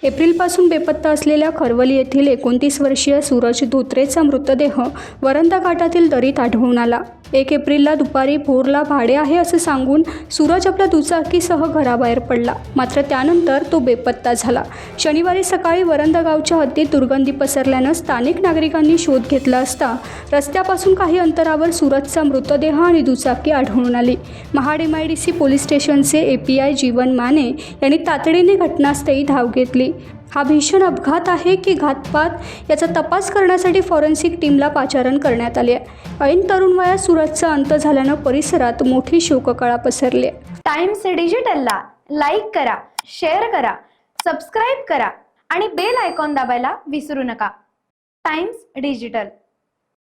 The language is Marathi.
एप्रिलपासून बेपत्ता असलेल्या खरवली येथील 29 वर्षीय सूरज धोत्रेचा मृतदेह वरंदा घाटातील दरीत आढळून आला। 1 एप्रिलला दुपारी भोरला भाडे आहे असं सांगून सूरज आपल्या दुचाकीसह घराबाहेर पडला, मात्र त्यानंतर तो बेपत्ता झाला। शनिवारी सकाळी वरंदा गावच्या हद्दीत दुर्गंधी पसरल्यानं स्थानिक नागरिकांनी शोध घेतला असता रस्त्यापासून काही अंतरावर सूरजचा मृतदेह आणि दुचाकी आढळून आली। महाड MIDC पोलीस स्टेशनचे API जीवन माने यांनी तातडीने घटनास्थळी धाव घेतली। हा भीषण अपघात आहे की घातपात याचा तपास करण्यासाठी फॉरेन्सिक टीमला पाचारण करण्यात आले आहे। ऐन तरुण वयात सूरजचा अंत झाल्यानं परिसरात मोठी शोककळा पसरली आहे। टाइम्स डिजिटलला लाईक करा, शेअर करा, सबस्क्राईब करा आणि बेल आयकॉन दाबायला विसरू नका। Times digital.